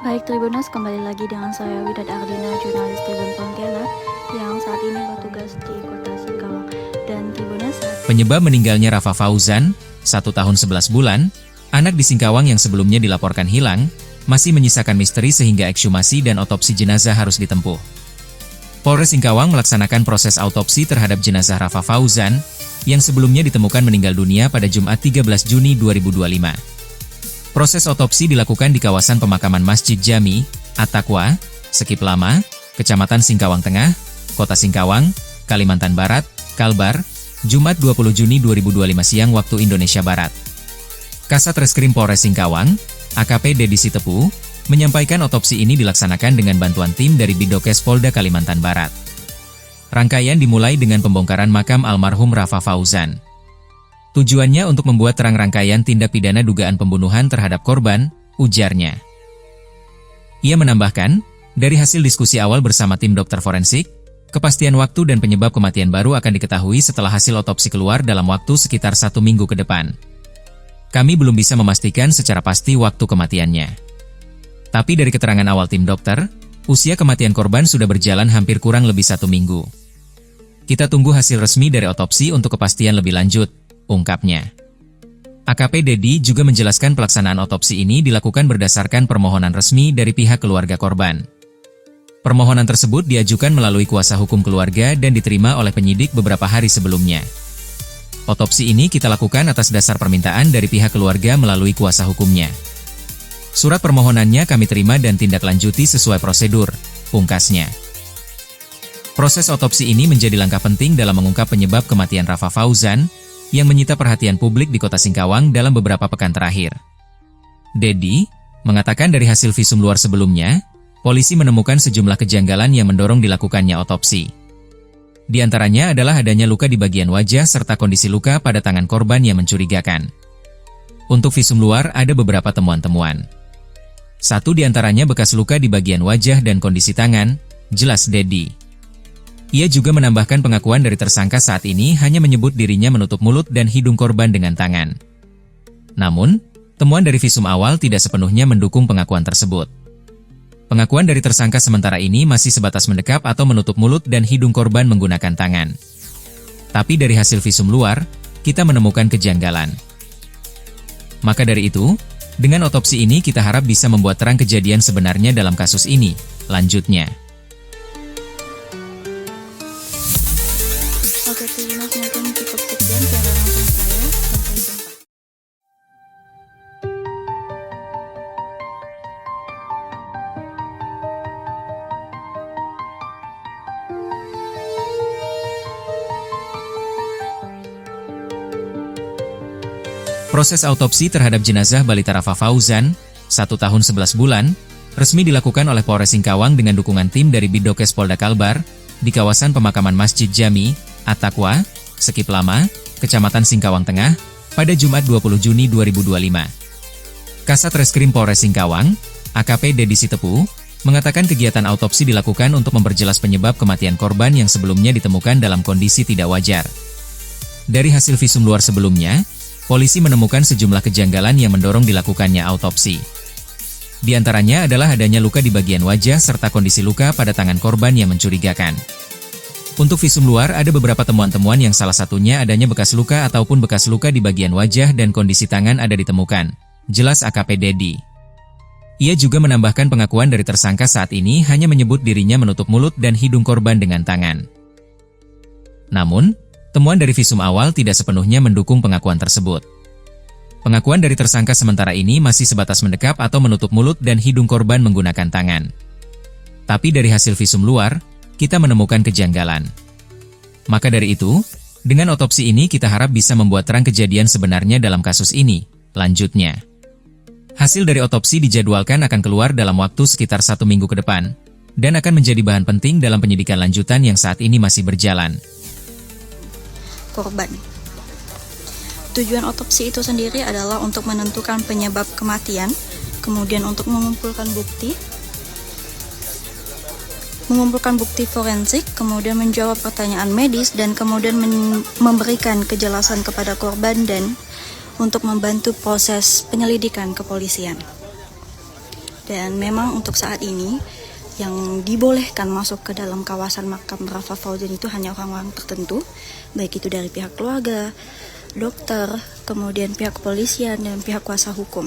Baik Tribuners, kembali lagi dengan saya Widat Ardina, jurnalis Tribun Pontianak yang saat ini bertugas di kota Singkawang. Dan Tribuners, Penyebab meninggalnya Rafa Fauzan, 1 tahun 11 bulan, anak di Singkawang yang sebelumnya dilaporkan hilang, masih menyisakan misteri sehingga ekshumasi dan otopsi jenazah harus ditempuh. Polres Singkawang melaksanakan proses autopsi terhadap jenazah Rafa Fauzan, yang sebelumnya ditemukan meninggal dunia pada Jumat 13 Juni 2025. Proses otopsi dilakukan di kawasan pemakaman Masjid Jami, At-Taqwa, Sekip Lama, Kecamatan Singkawang Tengah, Kota Singkawang, Kalimantan Barat, Kalbar, Jumat 20 Juni 2025 siang waktu Indonesia Barat. Kasat Reskrim Polres Singkawang, AKP Dedi Sitepu, menyampaikan otopsi ini dilaksanakan dengan bantuan tim dari Bidokes Polda Kalimantan Barat. Rangkaian dimulai dengan pembongkaran makam almarhum Rafa Fauzan. Tujuannya untuk membuat terang rangkaian tindak pidana dugaan pembunuhan terhadap korban, ujarnya. Ia menambahkan, dari hasil diskusi awal bersama tim dokter forensik, kepastian waktu dan penyebab kematian baru akan diketahui setelah hasil otopsi keluar dalam waktu sekitar 1 minggu ke depan. Kami belum bisa memastikan secara pasti waktu kematiannya. Tapi dari keterangan awal tim dokter, usia kematian korban sudah berjalan hampir kurang lebih 1 minggu. Kita tunggu hasil resmi dari otopsi untuk kepastian lebih lanjut, ungkapnya. AKP Dedi juga menjelaskan pelaksanaan otopsi ini dilakukan berdasarkan permohonan resmi dari pihak keluarga korban. Permohonan tersebut diajukan melalui kuasa hukum keluarga dan diterima oleh penyidik beberapa hari sebelumnya. Otopsi ini kita lakukan atas dasar permintaan dari pihak keluarga melalui kuasa hukumnya. Surat permohonannya kami terima dan tindak lanjuti sesuai prosedur, pungkasnya. Proses otopsi ini menjadi langkah penting dalam mengungkap penyebab kematian Rafa Fauzan, yang menyita perhatian publik di kota Singkawang dalam beberapa pekan terakhir. Dedi mengatakan dari hasil visum luar sebelumnya, polisi menemukan sejumlah kejanggalan yang mendorong dilakukannya otopsi. Di antaranya adalah adanya luka di bagian wajah serta kondisi luka pada tangan korban yang mencurigakan. Untuk visum luar ada beberapa temuan-temuan. Satu di antaranya bekas luka di bagian wajah dan kondisi tangan, jelas Dedi. Ia juga menambahkan pengakuan dari tersangka saat ini hanya menyebut dirinya menutup mulut dan hidung korban dengan tangan. Namun, temuan dari visum awal tidak sepenuhnya mendukung pengakuan tersebut. Pengakuan dari tersangka sementara ini masih sebatas mendekap atau menutup mulut dan hidung korban menggunakan tangan. Tapi dari hasil visum luar, kita menemukan kejanggalan. Maka dari itu, dengan otopsi ini kita harap bisa membuat terang kejadian sebenarnya dalam kasus ini, lanjutnya. oke Tribuners, mungkin cukup sekian tiada langsung saya. Sampai jumpa. Proses autopsi terhadap jenazah balita Rafa Fauzan, 1 tahun 11 bulan, resmi dilakukan oleh Polres Singkawang dengan dukungan tim dari Bidokes Polda Kalbar, di kawasan pemakaman Masjid Jami, At-Taqwa, Sekip Lama, Kecamatan Singkawang Tengah, pada Jumat 20 Juni 2025. Kasat Reskrim Polres Singkawang, AKP Dedi Sitepu, mengatakan kegiatan autopsi dilakukan untuk memperjelas penyebab kematian korban yang sebelumnya ditemukan dalam kondisi tidak wajar. Dari hasil visum luar sebelumnya, polisi menemukan sejumlah kejanggalan yang mendorong dilakukannya autopsi. Di antaranya adalah adanya luka di bagian wajah serta kondisi luka pada tangan korban yang mencurigakan. Untuk visum luar ada beberapa temuan-temuan yang salah satunya adanya bekas luka ataupun bekas luka di bagian wajah dan kondisi tangan ada ditemukan, jelas AKP Dedi. Ia juga menambahkan pengakuan dari tersangka saat ini hanya menyebut dirinya menutup mulut dan hidung korban dengan tangan. Namun, temuan dari visum awal tidak sepenuhnya mendukung pengakuan tersebut. Pengakuan dari tersangka sementara ini masih sebatas mendekap atau menutup mulut dan hidung korban menggunakan tangan. Tapi dari hasil visum luar, kita menemukan kejanggalan. Maka dari itu, dengan otopsi ini kita harap bisa membuat terang kejadian sebenarnya dalam kasus ini, lanjutnya. Hasil dari otopsi dijadwalkan akan keluar dalam waktu sekitar 1 minggu ke depan, dan akan menjadi bahan penting dalam penyidikan lanjutan yang saat ini masih berjalan. Korban. Tujuan otopsi itu sendiri adalah untuk menentukan penyebab kematian, kemudian untuk mengumpulkan bukti forensik, kemudian menjawab pertanyaan medis, dan kemudian memberikan kejelasan kepada korban dan untuk membantu proses penyelidikan kepolisian. Dan memang untuk saat ini yang dibolehkan masuk ke dalam kawasan makam Rafa Fauzan itu hanya orang-orang tertentu, baik itu dari pihak keluarga, dokter, kemudian pihak kepolisian dan pihak kuasa hukum.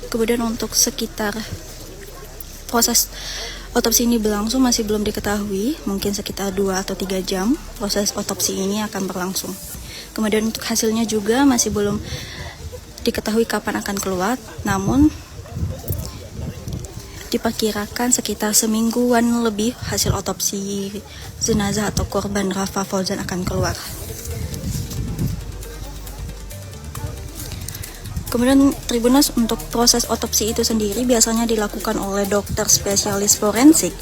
Kemudian untuk sekitar proses otopsi ini berlangsung masih belum diketahui, mungkin sekitar 2 atau 3 jam proses otopsi ini akan berlangsung. Kemudian untuk hasilnya juga masih belum diketahui kapan akan keluar, namun diperkirakan sekitar semingguan lebih hasil otopsi jenazah atau korban Rafa Fauzan akan keluar. Kemudian Tribuners, untuk proses otopsi itu sendiri biasanya dilakukan oleh dokter spesialis forensik.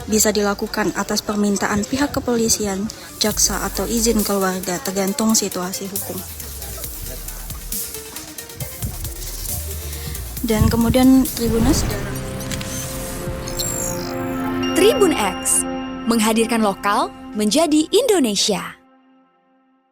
Bisa dilakukan atas permintaan pihak kepolisian, jaksa atau izin keluarga, tergantung situasi hukum. Dan kemudian Tribuners, Tribun X menghadirkan lokal menjadi Indonesia.